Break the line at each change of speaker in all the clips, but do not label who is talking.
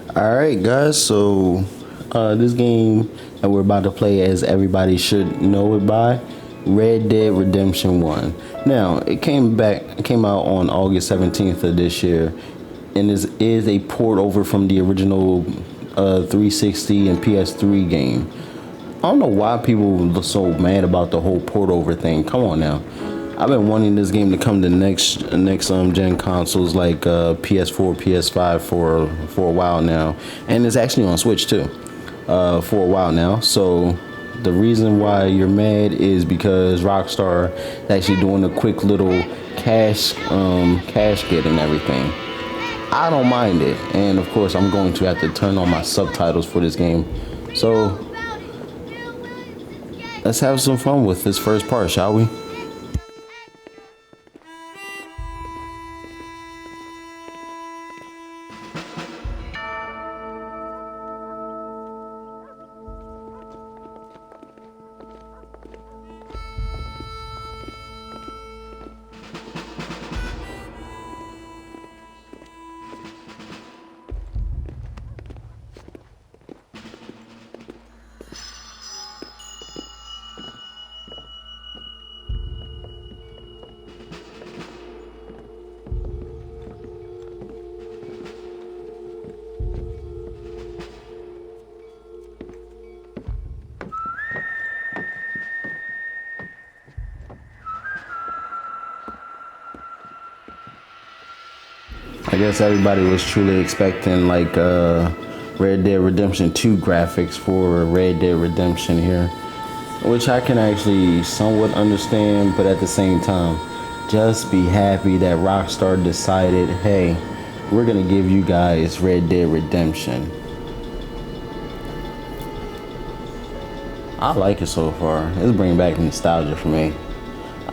Alright, guys, so this game that we're about to play, as everybody should know it by, Red Dead Redemption 1. Now, it came out on August 17th of this year, and is a port over from the original 360 and PS3 game. I don't know why people are so mad about the whole port over thing. Come on now. I've been wanting this game to come to next gen consoles like PS4, PS5 for a while now, and it's actually on Switch too, for a while now. So the reason why you're mad is because Rockstar is actually doing a quick little cash get and everything. I don't mind it, and of course I'm going to have to turn on my subtitles for this game. So let's have some fun with this first part, shall we? I guess everybody was truly expecting like Red Dead Redemption 2 graphics for Red Dead Redemption here, which I can actually somewhat understand, but at the same time, just be happy that Rockstar decided, hey, we're gonna give you guys Red Dead Redemption. I like it so far. It's bringing back nostalgia for me.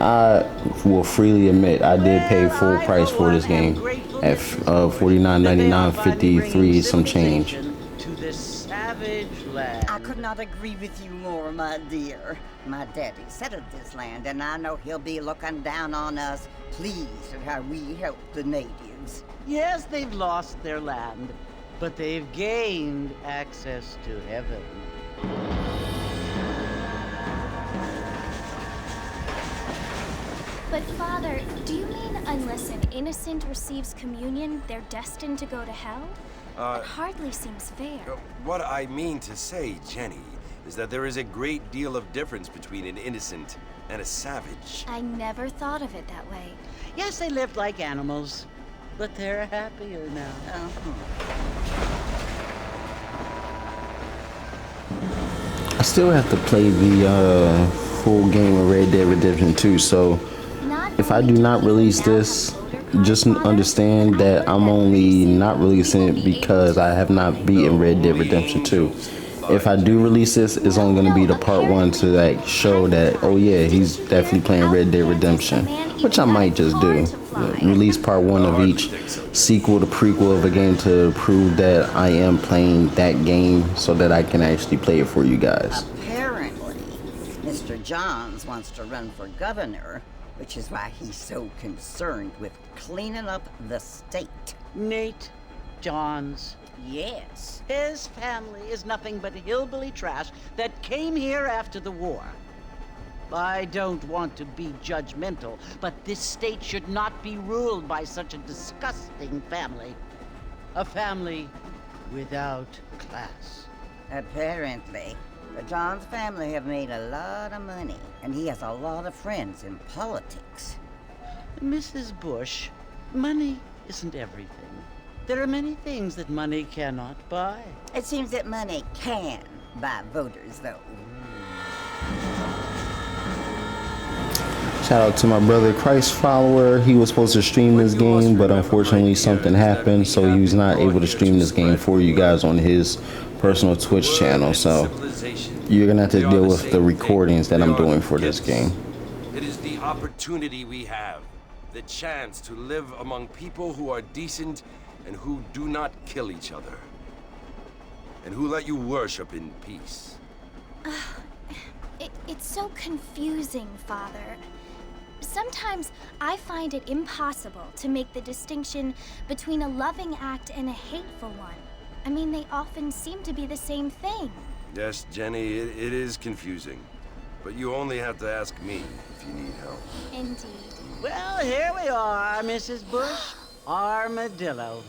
I will freely admit I did pay full price for this game at $49.99, 53 some change.
To this savage land.
I could not agree with you more, my dear. My daddy settled this land, and I know he'll be looking down on us, pleased at how we help the natives.
Yes, they've lost their land, but they've gained access to heaven.
But Father, do you mean unless an innocent receives communion, they're destined to go to hell? That hardly seems fair.
What I mean to say, Jenny, is that there is a great deal of difference between an innocent and a savage.
I never thought of it that way.
Yes, they lived like animals, but they're happier now.
I still have to play the full game of Red Dead Redemption 2, so if I do not release this, just understand that I'm only not releasing it because I have not beaten Red Dead Redemption 2. If I do release this, it's only going to be the part 1 to like show that, oh yeah, he's definitely playing Red Dead Redemption, which I might just do. Release part 1 of each sequel to prequel of a game to prove that I am playing that game so that I can actually play it for you guys.
Apparently, Mr. Johns wants to run for governor, which is why he's so concerned with cleaning up the state.
Nate Johns.
Yes.
His family is nothing but hillbilly trash that came here after the war. I don't want to be judgmental, but this state should not be ruled by such a disgusting family. A family without class.
Apparently. The Johns family have made a lot of money, and he has a lot of friends in politics.
Mrs. Bush, money isn't everything. There are many things that money cannot buy.
It seems that money can buy voters, though.
Shout out to my brother Christ follower. He was supposed to stream this game, but unfortunately something happened, so he was not able to stream this game for you guys on his personal Twitch channel. So you're gonna have to deal with the recordings that I'm doing for this game.
It is the opportunity we have, the chance to live among people who are decent and who do not kill each other, and who let you worship in peace.
It's so confusing, Father. Sometimes I find it impossible to make the distinction between a loving act and a hateful one. I mean, they often seem to be the same thing.
Yes, Jenny, it is confusing. But you only have to ask me if you need help.
Indeed.
Well, here we are, Mrs. Bush. Armadillo.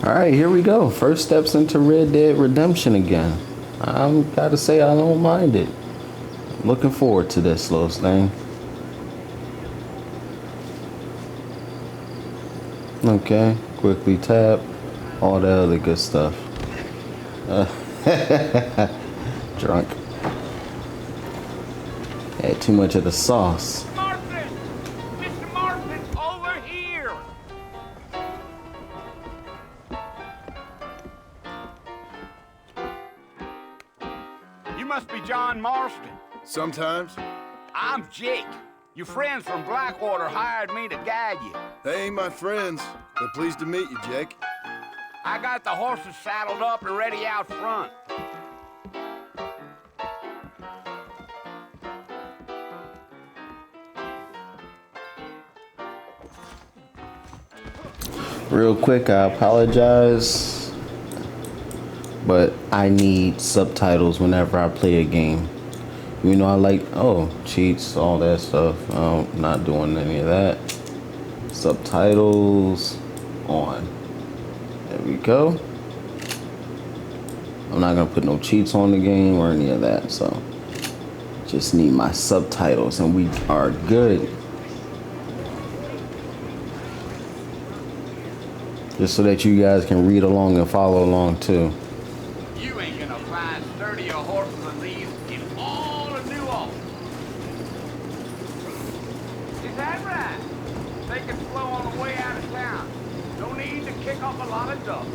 All right, here we go. First steps into Red Dead Redemption again. I'm gotta say I don't mind it. Looking forward to this little thing. Okay, quickly tap. All the other good stuff. Drunk. Had too much of the sauce.
Marston! Mr. Marston, over here! You must be John Marston.
Sometimes.
I'm Jake. Your friends from Blackwater hired me to guide you.
They ain't my friends, but pleased to meet you, Jake.
I got the horses saddled up and ready out front.
Real quick, I apologize, but I need subtitles whenever I play a game. You know, I like, cheats, all that stuff. I'm not doing any of that. Subtitles on. There we go. I'm not gonna put no cheats on the game or any of that, so just need my subtitles and we are good. Just so that you guys can read along and follow along too.
You ain't gonna find sturdier horses than these in all of New Orleans. Is that right? They can slow on the way out of town. No need to kick up a lot of dust.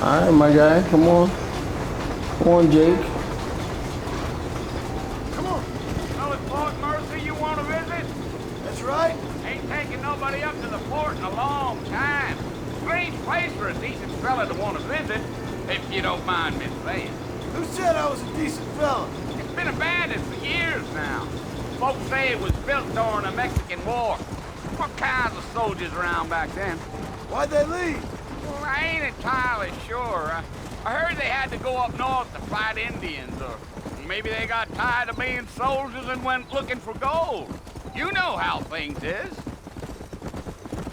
Alright, my guy, come on. Come on, Jake.
Come on.
Oh, it's Port Mercy you want to visit?
That's right.
Ain't taking nobody up to the port in a long time. Strange place for a decent fella to want to visit, if you don't mind me saying.
Who said I was a decent fella?
It's been abandoned for years now. Folks say it was built during the Mexican War. What kinds of soldiers around back then?
Why'd they leave?
Well, I ain't entirely sure. I heard they had to go up north to fight Indians, or maybe they got tired of being soldiers and went looking for gold. You know how things is.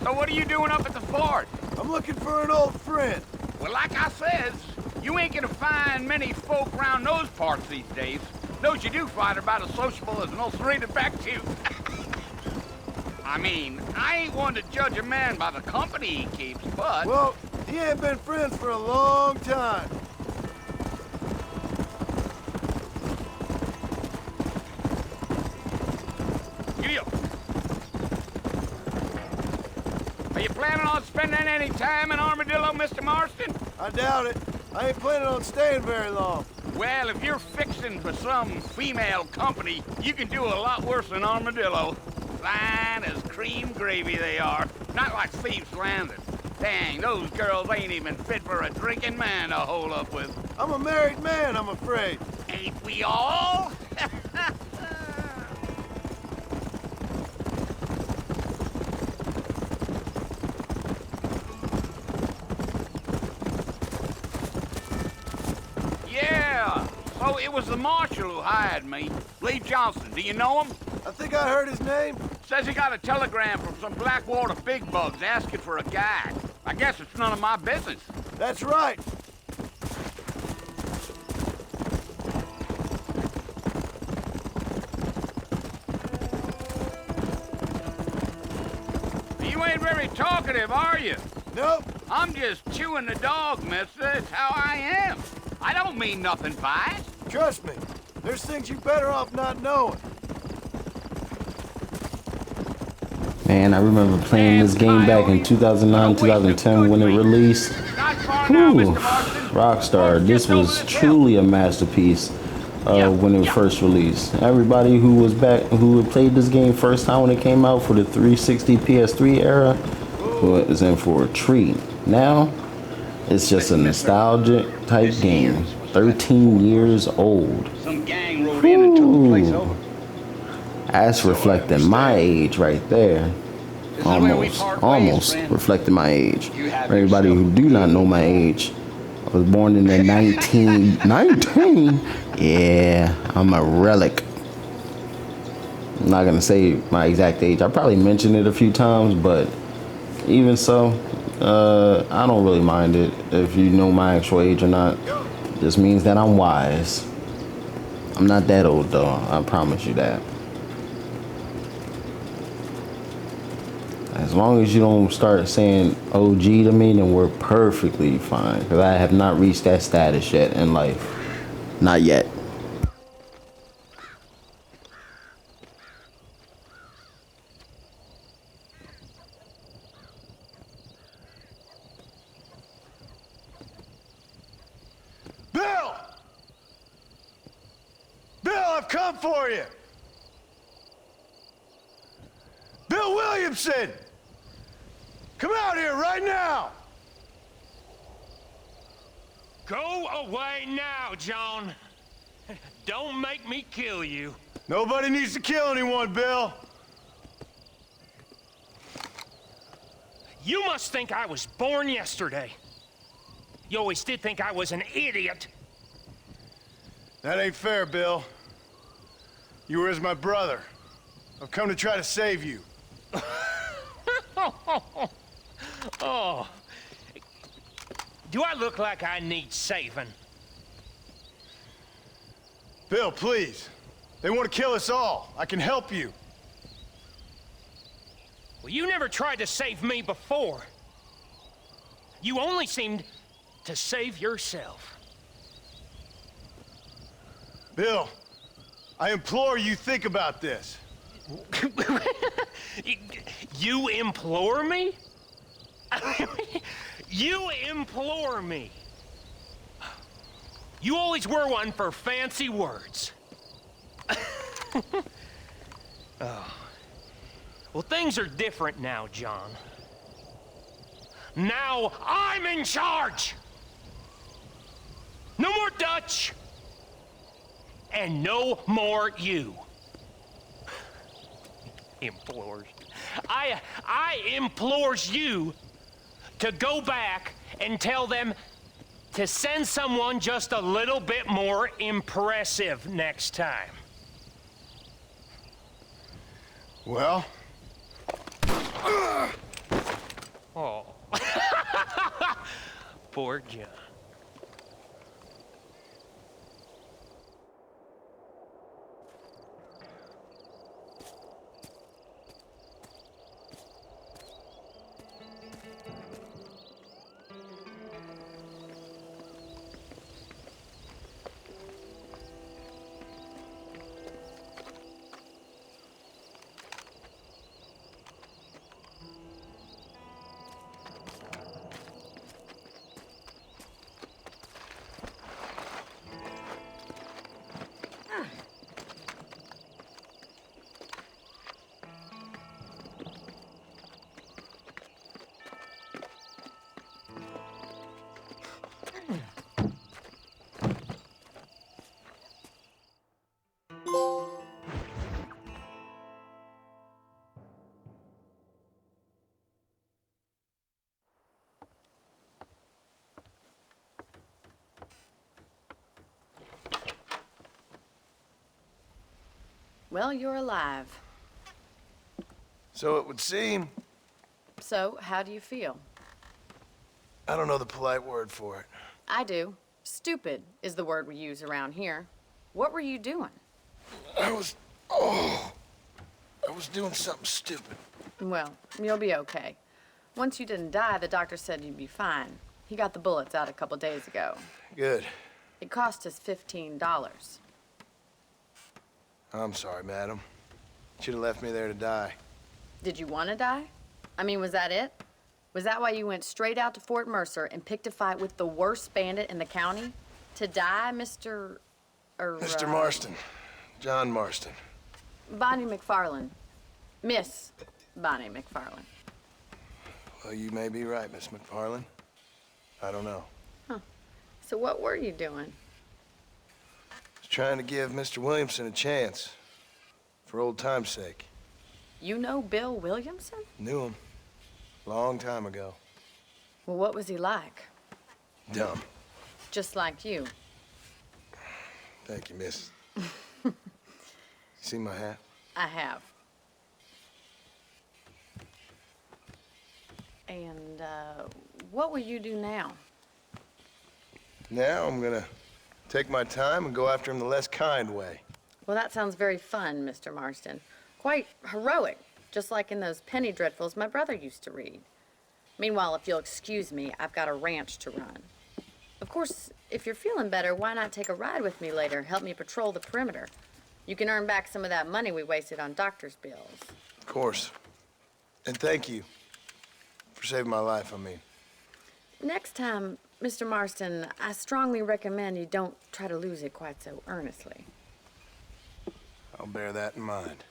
So what are you doing up at the fort?
I'm looking for an old friend.
Well, like I says, you ain't gonna find many folk around those parts these days. Those you do find are about as sociable as an ulcerated back tooth. I mean, I ain't one to judge a man by the company he keeps, but...
Well, he ain't been friends for a long time.
Giddy up. Are you planning on spending any time in Armadillo, Mr. Marston?
I doubt it. I ain't planning on staying very long.
Well, if you're fixing for some female company, you can do a lot worse than Armadillo. Fine as cream gravy they are. Not like Thieves' Landing. Dang, those girls ain't even fit for a drinking man to hole up with.
I'm a married man, I'm afraid.
Ain't we all? Yeah, so it was the marshal who hired me. Lee Johnson, do you know him?
I think I heard his name.
Says he got a telegram from some Blackwater big bugs asking for a guide. I guess it's none of my business.
That's right.
You ain't very talkative, are you?
Nope.
I'm just chewing the dog, mister. That's how I am. I don't mean nothing by it.
Trust me. There's things you better off not knowing.
Man, I remember playing this game back in 2009, 2010 when it released.
Not far now,
Whew.
Mr. Marston.
Rockstar, this
Just over
was
this hill.
truly a masterpiece when it was first released. Everybody who was back, who had played this game first time when it came out for the 360 PS3 era, was in for a treat. Now, it's just a nostalgic type game. 13 years old.
Some gang rode in and took the place over.
That's reflecting my age right there.
This is where we part ways,
Almost
friend.
reflecting my age.
You have
For everybody
yourself
who
a
do
good
not know my
soul.
age, I was born in the 19. Yeah, I'm a relic. I'm not gonna say my exact age. I probably mentioned it a few times, but even so, I don't really mind it if you know my actual age or not. Just means that I'm wise. I'm not that old though, I promise you that. As long as you don't start saying OG to me, then we're perfectly fine. Because I have not reached that status yet in life. Not yet.
Bill! Bill, I've come for you! Bill Williamson! Come out here right now!
Go away now, John. Don't make me kill you.
Nobody needs to kill anyone, Bill.
You must think I was born yesterday. You always did think I was an idiot.
That ain't fair, Bill. You were as my brother. I've come to try to save you.
Oh. Do I look like I need saving?
Bill, please. They want to kill us all. I can help you.
Well, you never tried to save me before. You only seemed to save yourself.
Bill, I implore you think about this.
You implore me? You implore me. You always were one for fancy words. Oh. Well, things are different now, John. Now I'm in charge! No more Dutch! And no more you. Implores. I implores you to go back and tell them to send someone just a little bit more impressive next time.
Well?
Oh. Poor John.
Well, you're alive.
So it would seem.
So, how do you feel?
I don't know the polite word for it.
I do. Stupid is the word we use around here. What were you doing?
I was doing something stupid.
Well, you'll be okay. Once you didn't die, the doctor said you'd be fine. He got the bullets out a couple days ago.
Good.
It cost us $15.
I'm sorry, madam. Should have left me there to die.
Did you want to die? I mean, was that it? Was that why you went straight out to Fort Mercer and picked a fight with the worst bandit in the county? To die, Mr.
Mr. Marston. John Marston.
Bonnie McFarlane. Miss Bonnie McFarlane.
Well, you may be right, Miss McFarlane. I don't know.
So what were you doing?
I was trying to give Mr. Williamson a chance. For old time's sake.
You know Bill Williamson?
Knew him. Long time ago.
Well, what was he like?
Dumb.
Just like you.
Thank you, miss. See my hat?
I have. And, what will you do now?
Now I'm gonna take my time and go after him the less kind way.
Well, that sounds very fun, Mr. Marston. Quite heroic, just like in those penny dreadfuls my brother used to read. Meanwhile, if you'll excuse me, I've got a ranch to run. Of course, if you're feeling better, why not take a ride with me later? Help me patrol the perimeter. You can earn back some of that money we wasted on doctor's bills.
Of course. And thank you for saving my life, I mean.
Next time, Mr. Marston, I strongly recommend you don't try to lose it quite so earnestly.
I'll bear that in mind.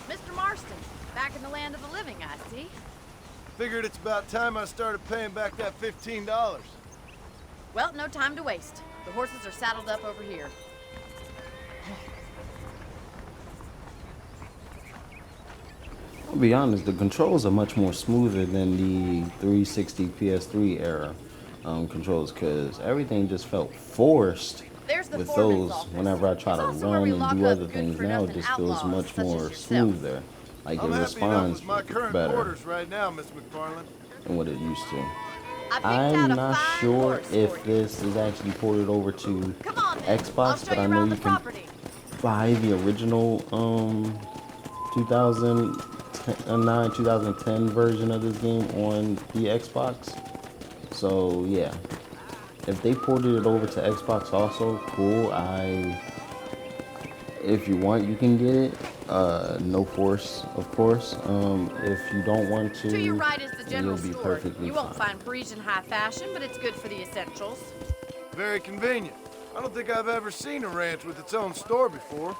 Mr. Marston, back in the land of the living, I see.
Figured it's about time I started paying back that $15.
Well, no time to waste. The horses are saddled up over here.
I'll be honest, the controls are much more smoother than the 360 PS3 era controls, because everything just felt forced with those whenever I try to run and do other things. Now it just feels much more smoother. Like it responds better
right now, Miss McFarlane.
than what it used to. I'm not sure if this is actually ported over to Xbox, but I know you can buy the original 2009, 2010 version of this game on the Xbox. So yeah, if they ported it over to Xbox also, cool. If you want, you can get it. No force, of course. If you don't want to,
To your right is the general
you'll be
store.
perfectly
You won't
fine.
find Parisian high fashion, but it's good for the essentials.
Very convenient. I don't think I've ever seen a ranch with its own store before.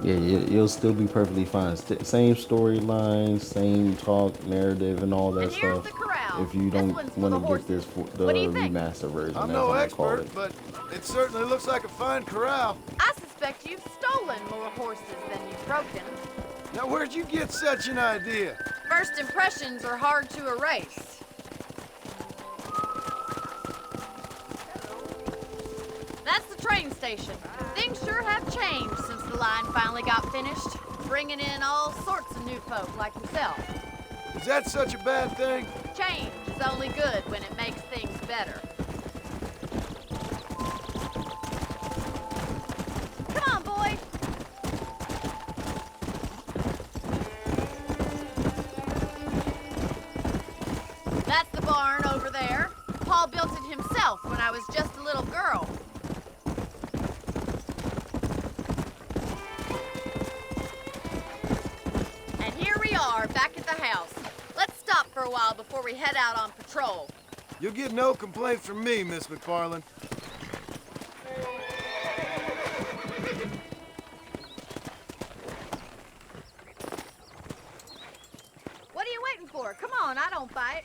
Yeah, you'll still be perfectly fine. Same storyline, same talk, narrative, and all that
And here's
stuff.
the corral.
If you
This
don't
one's for
want
the
to get this
horses.
the
What do you think?
remaster version,
I'm
that's
no
what I call
expert,
it.
but it certainly looks like a fine corral.
I suspect you've stolen more horses than you've broken.
Now, where'd you get such an idea?
First impressions are hard to erase. That's the train station. Things sure have changed since the line finally got finished, bringing in all sorts of new folk like yourself.
Is that such a bad thing?
Change is only good when it makes things better. Come on, boy. That's the barn over there. Paul built it himself when I was just a little girl. And here we are, back at the house. Let's stop for a while before we head out on patrol.
You'll get no complaints from me, Miss McFarlane.
What are you waiting for? Come on, I don't fight.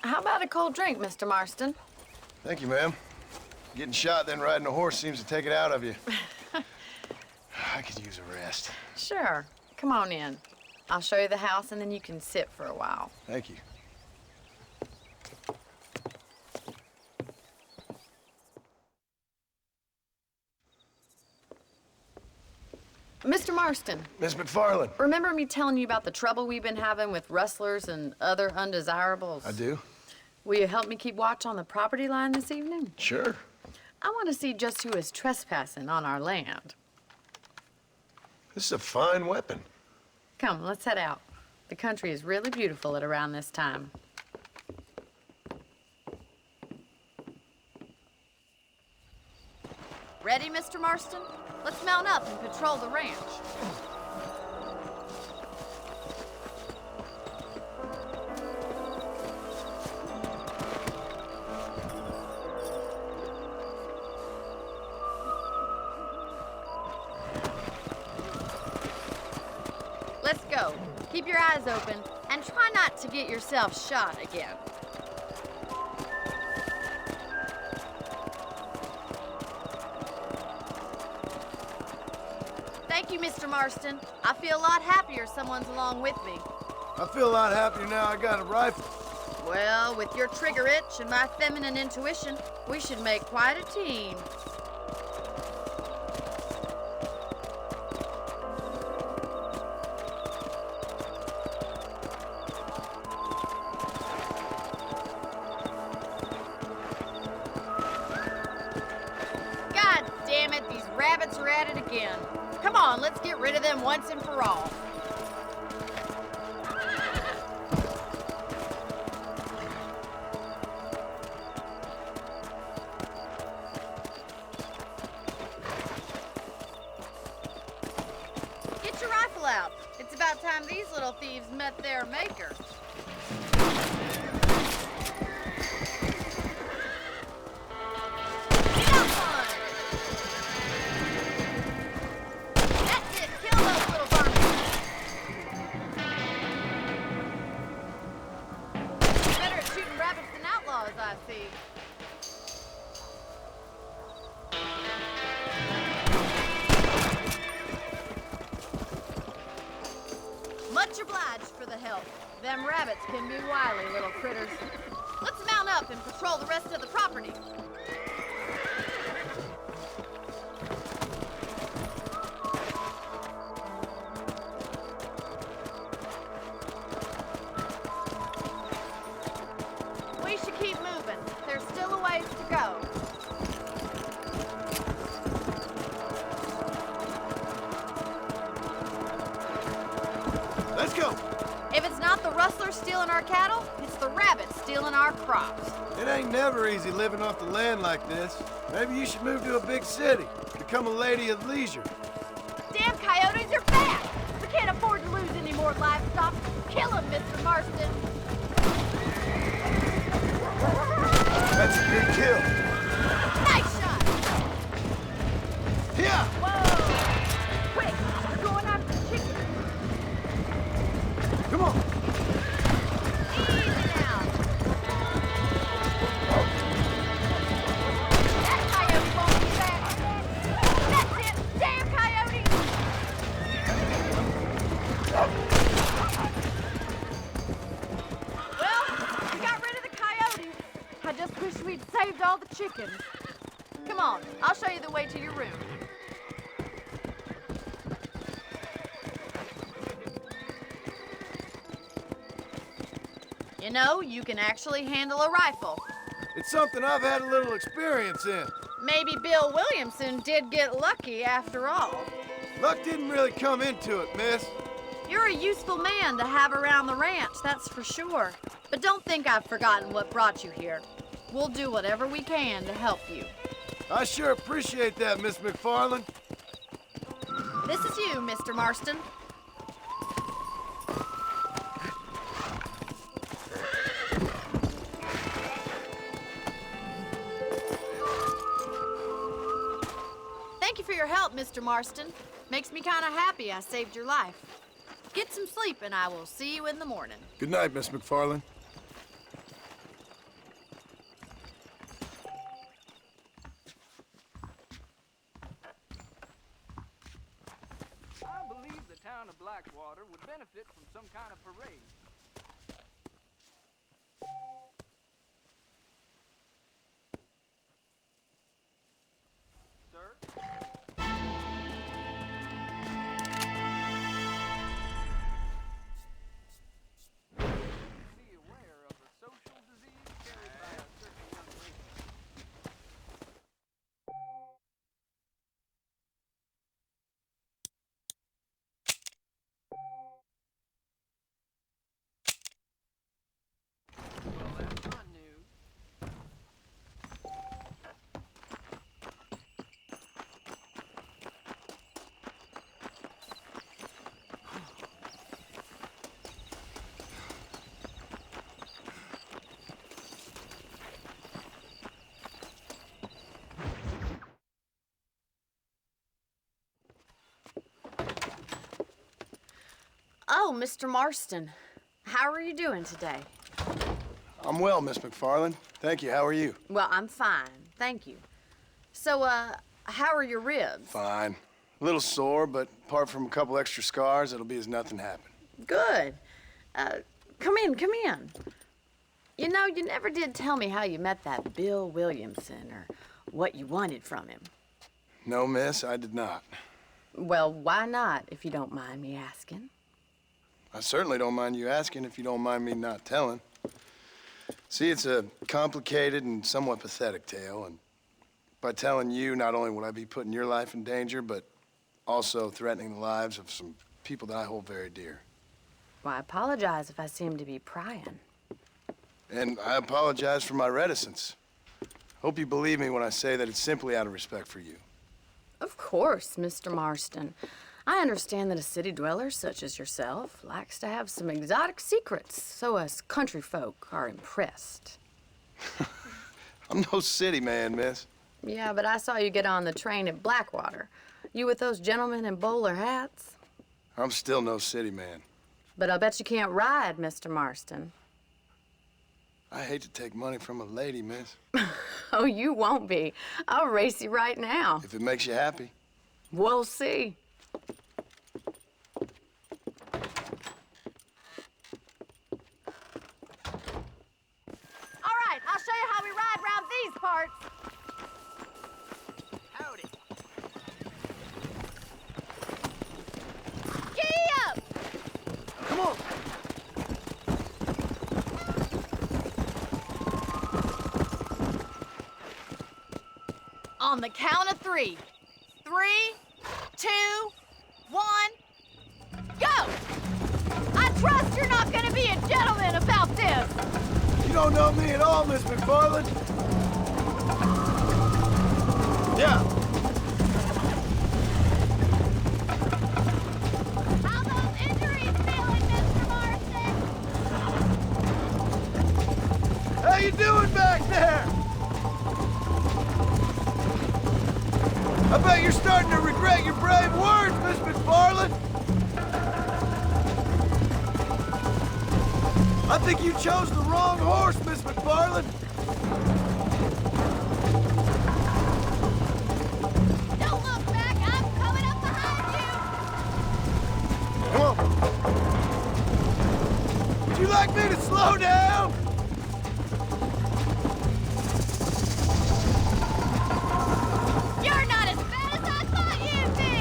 How about a cold drink, Mr. Marston?
Thank you, ma'am. Getting shot, then riding a horse seems to take it out of you. I could use a rest.
Sure. Come on in. I'll show you the house and then you can sit for a while.
Thank you.
Mr. Marston.
Miss McFarland.
Remember me telling you about the trouble we've been having with rustlers and other undesirables?
I do.
Will you help me keep watch on the property line this evening?
Sure.
I want to see just who is trespassing on our land.
This is a fine weapon.
Come, let's head out. The country is really beautiful at around this time. Ready, Mr. Marston? Let's mount up and patrol the ranch. Let's go. Keep your eyes open and try not to get yourself shot again. Thank you, Mr. Marston. I feel a lot happier someone's along with me.
I feel a lot happier now I got a rifle.
Well, with your trigger itch and my feminine intuition, we should make quite a team. God damn it, these rabbits are at it again. Come on, let's get rid of them once and for all. Get your rifle out. It's about time these little thieves met their maker. Get up one! That's it. Kill those little varmints. Better at shooting rabbits than outlaws, I see. Much obliged for the help. Them rabbits can be wily little critters. Let's mount up and patrol the rest of the property. We should keep moving. There's still a ways to go.
Let's go.
If it's not the rustlers stealing our cattle, it's the rabbits stealing our crops.
It ain't never easy living off the land like this. Maybe you should move to a big city. Become a lady of leisure.
Damn coyotes are back! We can't afford to lose any more livestock. Kill them, Mr. Marston.
That's a good kill.
Nice shot!
Yeah.
Whoa! Quick! We're going after the chicken.
Come on.
Easy now. That coyote won't be back. That's it! Damn coyote! Well, we got rid of the coyotes. I just wish we'd saved all the chickens. Come on, I'll show you the way to your room. You know, you can actually handle a rifle.
It's something I've had a little experience in.
Maybe Bill Williamson did get lucky after all.
Luck didn't really come into it, miss.
You're a useful man to have around the ranch, that's for sure. But don't think I've forgotten what brought you here. We'll do whatever we can to help you.
I sure appreciate that, Miss McFarland.
This is you, Mr. Marston. Thank you for your help, Mr. Marston. Makes me kind of happy I saved your life. Get some sleep and I will see you in the morning.
Good night, Miss McFarland.
I believe the town
town of Blackwater would benefit from some kind of parade. Sir? Be aware of a social disease carried by a certain young lady. Well, that's not news.
Oh, Mr. Marston. How are you doing today?
I'm well, Miss McFarland. Thank you. How are you?
Well, I'm fine. Thank you. So, how are your ribs?
Fine. A little sore, but apart from a couple extra scars, it'll be as nothing happened.
Good. Come in, come in. You know, you never did tell me how you met that Bill Williamson or what you wanted from him.
No, miss, I did not.
Well, why not, if you don't mind me asking?
I certainly don't mind you asking if you don't mind me not telling. See, it's a complicated and somewhat pathetic tale, and by telling you, not only would I be putting your life in danger, but also threatening the lives of some people that I hold very dear.
Well, I apologize if I seem to be prying.
And I apologize for my reticence. Hope you believe me when I say that it's simply out of respect for you.
Of course, Mr. Marston. I understand that a city dweller such as yourself likes to have some exotic secrets, so us country folk are impressed.
I'm no city man, miss.
Yeah, but I saw you get on the train at Blackwater. You with those gentlemen in bowler hats?
I'm still no city man.
But I bet you can't ride, Mr. Marston.
I hate to take money from a lady, miss.
Oh, you won't be. I'll race you right now.
If it makes you happy.
We'll see. All right, I'll show you how we ride round these parts.
Howdy.
Giddy up!
Come on!
On the count of 3. 3, 2, 1, go! I trust you're not gonna be a gentleman about this.
You don't know me at all, Miss McFarland. Yeah.
How those injuries feeling, Mr. Marston?
How you doing back there? I bet you're starting to regret your brave words, Miss McFarland. I think you chose the wrong horse, Miss McFarland.
Don't look back, I'm coming up behind you.
Come on. Would you like me to slow down?
You're not as bad as I thought you'd be.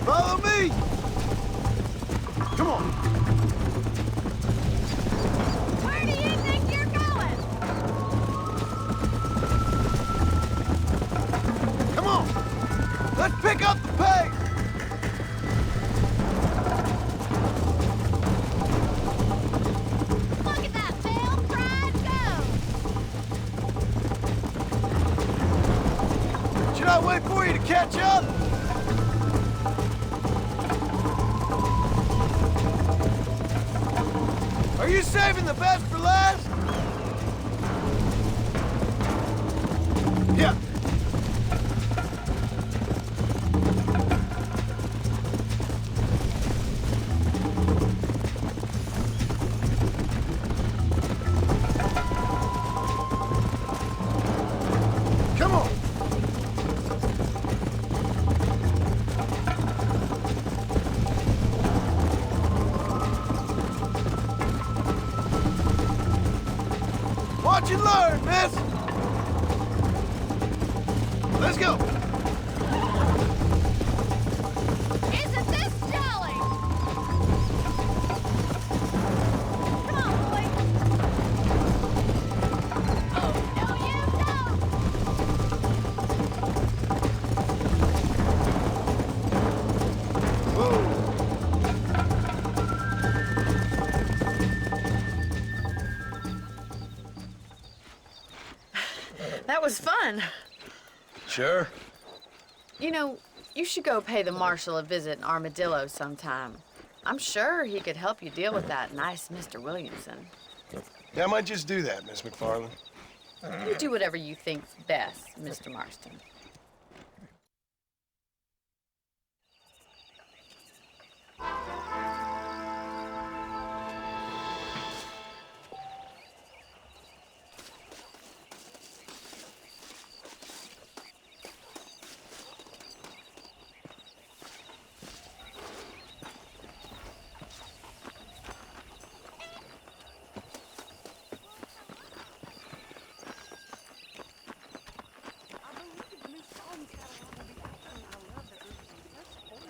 Follow me. Come on.
Where do you think you're going?
Come on. Let's pick up the pace.
Look at that, Bill. Pride go.
Should I wait for you to catch up? Are you saving the best for last? Yeah. Come on. Watch and learn, miss! Let's go!
Isn't this jolly? Come on, boy. Oh, no, you don't.
Whoa!
That was fun.
Sure.
You know, you should go pay the Marshal a visit in Armadillo sometime. I'm sure he could help you deal with that nice Mr. Williamson.
Yeah, I might just do that, Miss McFarland.
You do whatever you think's best, Mr. Marston.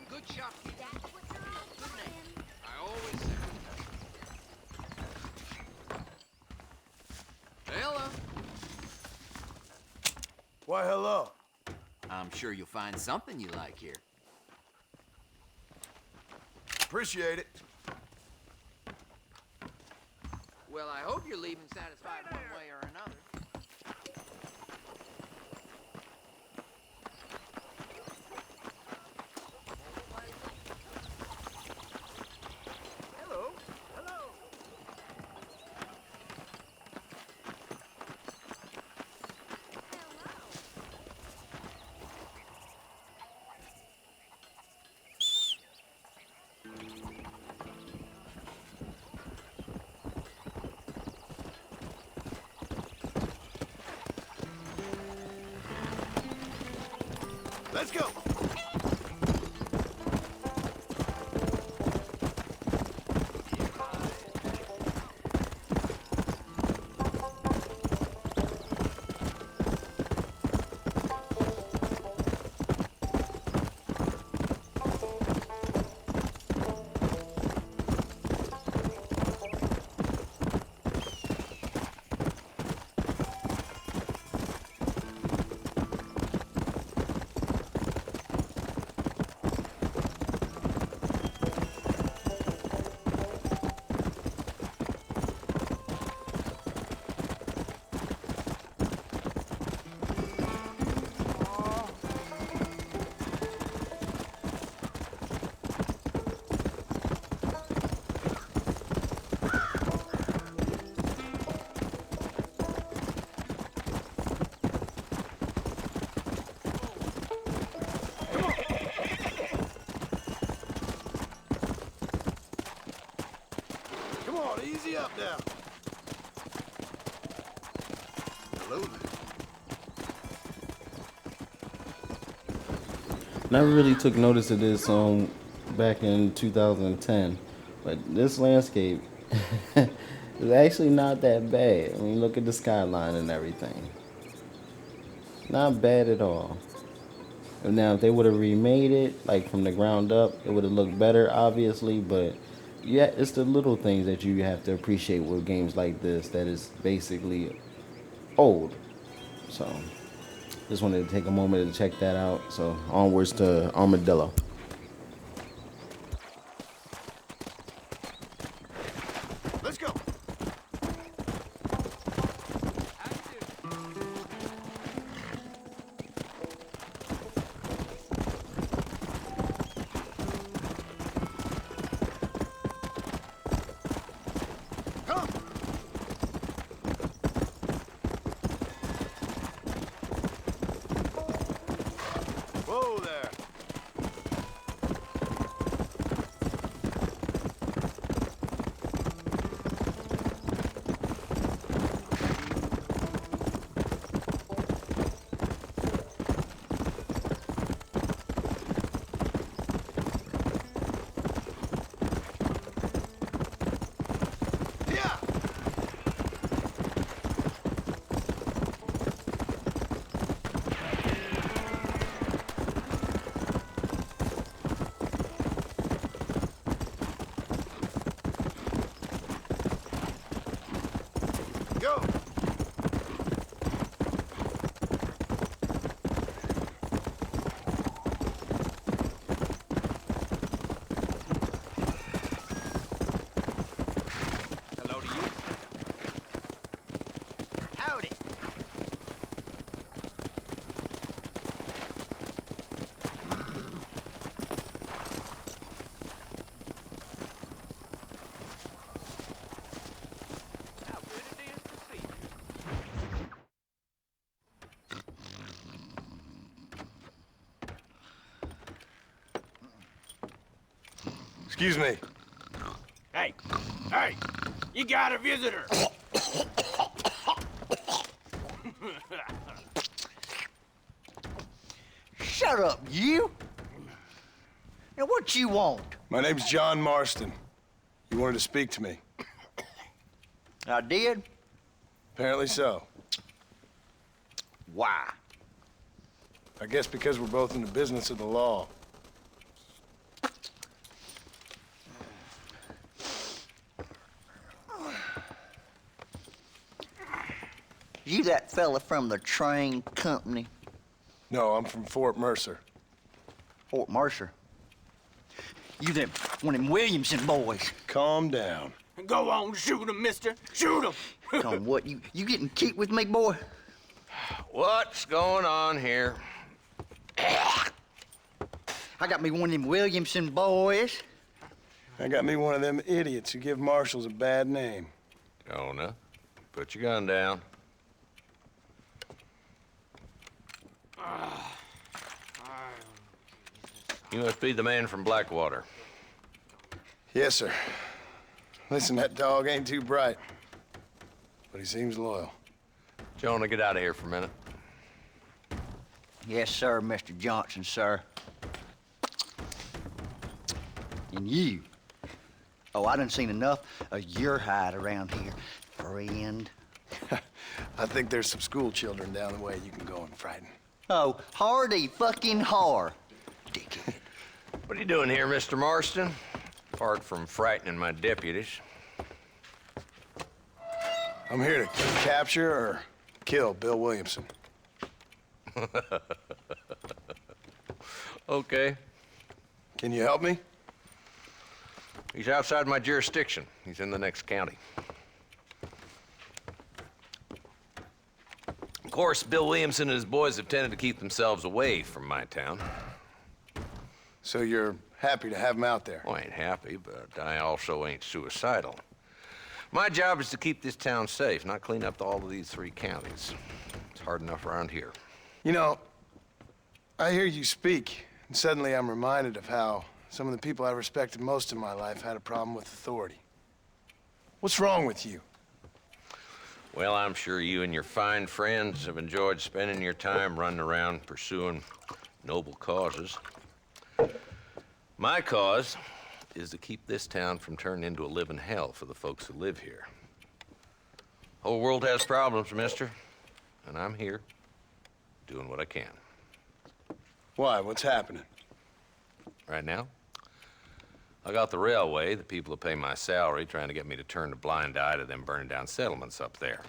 Good shot. Good name. I always say. Hello.
Why, hello.
I'm sure you'll find something you like here.
Appreciate it.
Well, I hope you're leaving satisfied one way or another. Hello. Hello.
Let's go. Come on, easy up now. Hello there.
Never really took notice of this back in 2010, but this landscape is actually not that bad. I mean, look at the skyline and everything. Not bad at all. And now, if they would have remade it like from the ground up, it would have looked better, obviously. But yeah, it's the little things that you have to appreciate with games like this that is basically old. So just wanted to take a moment to check that out. So onwards to Armadillo.
Let's go. Come. Whoa there. Excuse me.
Hey, hey, you got a visitor.
Shut up, you! Now, what you want?
My name's John Marston. You wanted to speak to me.
I did?
Apparently so.
Why?
I guess because we're both in the business of the law.
You that fella from the train company?
No, I'm from Fort Mercer.
Fort Mercer? You them one of them Williamson boys?
Calm down.
Go on, shoot him, mister. Shoot him.
Come, what, you getting kicked with me, boy?
What's going on here?
I got me one of them Williamson boys.
I got me one of them idiots who give marshals a bad name.
Jonah, put your gun down. You must be the man from Blackwater.
Yes, sir. Listen, that dog ain't too bright, but he seems loyal.
Jonah, get out of here for a minute.
Yes, sir, Mr. Johnson, sir. And you? Oh, I done seen enough of your hide around here, friend.
I think there's some school children down the way you can go and frighten.
Oh, hardy fucking har. Dickhead.
What are you doing here, Mr. Marston? Apart from frightening my deputies.
I'm here to capture or kill Bill Williamson.
Okay.
Can you help me?
He's outside my jurisdiction. He's in the next county. Of course, Bill Williamson and his boys have tended to keep themselves away from my town.
So you're happy to have him out there?
Well, I ain't happy, but I also ain't suicidal. My job is to keep this town safe, not clean up all of these 3 counties. It's hard enough around here.
You know, I hear you speak, and suddenly I'm reminded of how some of the people I respected most in my life had a problem with authority. What's wrong with you?
Well, I'm sure you and your fine friends have enjoyed spending your time running around pursuing noble causes. My cause is to keep this town from turning into a living hell for the folks who live here. Whole world has problems, mister, and I'm here doing what I can.
Why? What's happening?
Right now, I got the railway, the people who pay my salary, trying to get me to turn a blind eye to them burning down settlements up there.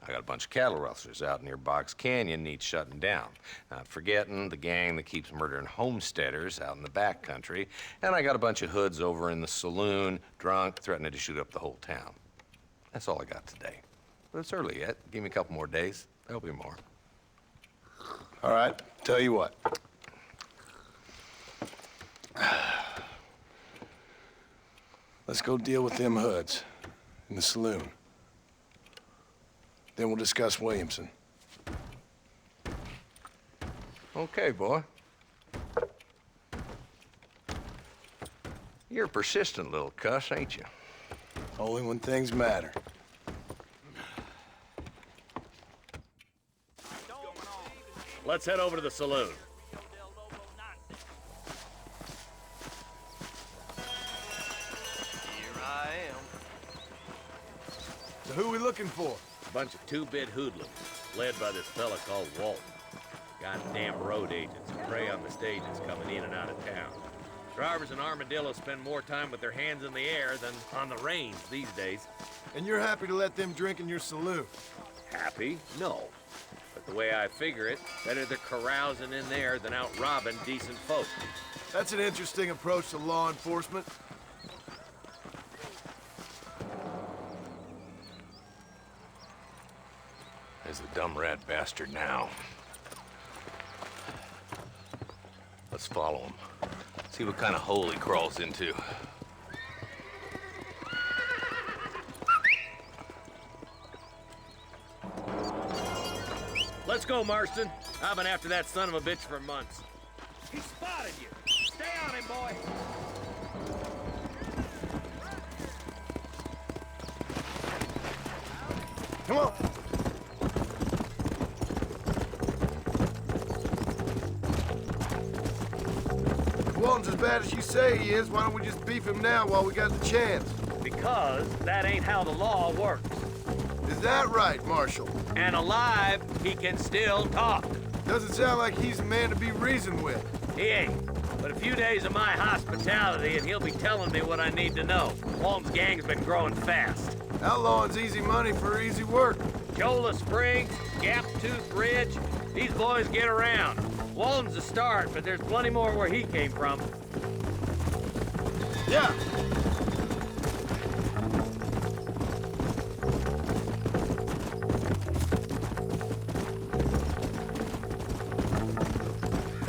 I got a bunch of cattle rustlers out near Box Canyon needs shutting down. Not forgetting the gang that keeps murdering homesteaders out in the back country. And I got a bunch of hoods over in the saloon, drunk, threatening to shoot up the whole town. That's all I got today. But it's early yet. Give me a couple more days. There'll be more.
All right, tell you what. Let's go deal with them hoods in the saloon. Then we'll discuss Williamson.
Okay, boy. You're a persistent little cuss, ain't you?
Only when things matter.
Let's head over to the saloon.
Here I am.
So who are we looking for?
A bunch of 2-bit hoodlums, led by this fella called Walton. Goddamn road agents who prey on the stages coming in and out of town. Drivers in Armadillo spend more time with their hands in the air than on the reins these days.
And you're happy to let them drink in your saloon?
Happy? No. But the way I figure it, better they're carousing in there than out robbing decent folk.
That's an interesting approach to law enforcement.
There's the dumb rat bastard now. Let's follow him. See what kind of hole he crawls into.
Let's go, Marston. I've been after that son of a bitch for months. He spotted you. Stay on him, boy.
Come on. If Walton's as bad as you say he is, why don't we just beef him now while we got the chance?
Because that ain't how the law works.
Is that right, Marshal?
And alive, he can still talk.
Doesn't sound like he's a man to be reasoned with.
He ain't. But a few days of my hospitality and he'll be telling me what I need to know. Walton's gang's been growing fast.
Outlawing's easy money for easy work.
Chola Springs, Gap Tooth Ridge, these boys get around. Walton's a start, but there's plenty more where he came from.
Yeah.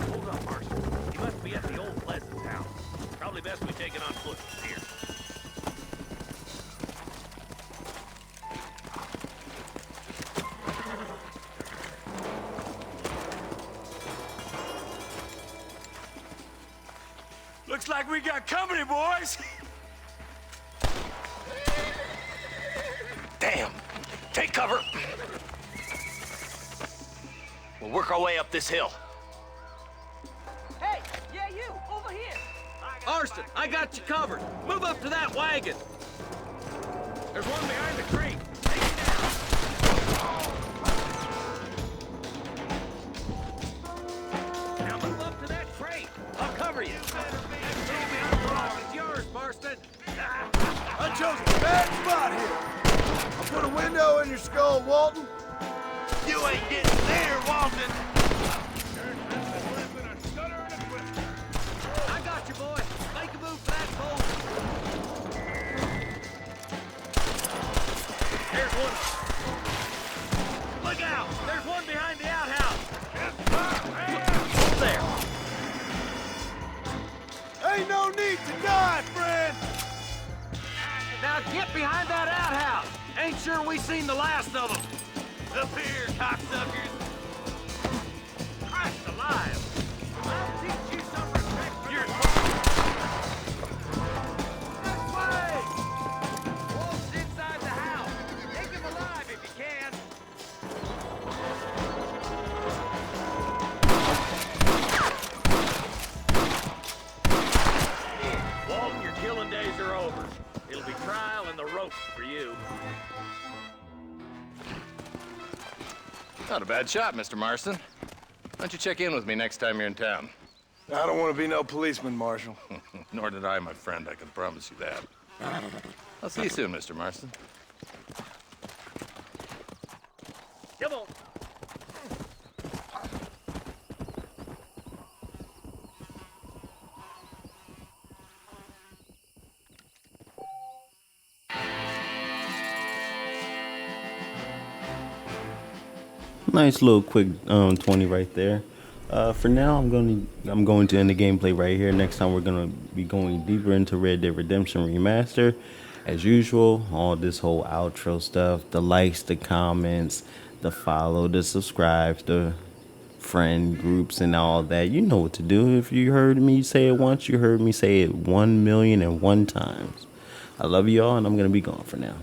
Hold on, Marston. He must be at the old Pleasant's house. Probably best we take it on foot from here.
Looks like we got company, boys.
Damn! Take cover! We'll work our way up this hill.
Hey, yeah, you, over here.
Marston, I got you covered. Move up to that wagon. There's one behind the tree. Take it down. Now move up to that tree. I'll cover you. It's yours, Marston.
I chose a bad spot here. I'll put a window in your skull, Walton.
You ain't getting there, Walton. I got you, boy. Make a move for that pole. There's one. Look out! There's one behind the outhouse. There.
Ain't no need to die, friend.
Now get behind that outhouse. Ain't sure we seen the last of them. Up here, cocksuckers. Christ alive. I'll teach you some respect for your this way. Wolf's inside the house. Take him alive if you can. Walton, your killing days are over. It'll be trial and the rope for you.
Not a bad shot, Mr. Marston. Why don't you check in with me next time you're in town?
I don't want to be no policeman, Marshal.
Nor did I, my friend. I can promise you that. I'll see you soon, Mr. Marston.
Come on.
Nice little quick 20 right there. For now, I'm going to end the gameplay right here. Next time, we're going to be going deeper into Red Dead Redemption Remastered. As usual, all this whole outro stuff, the likes, the comments, the follow, the subscribes, the friend groups, and all that. You know what to do. If you heard me say it once, you heard me say it 1,000,001 times. I love you all, and I'm going to be gone for now.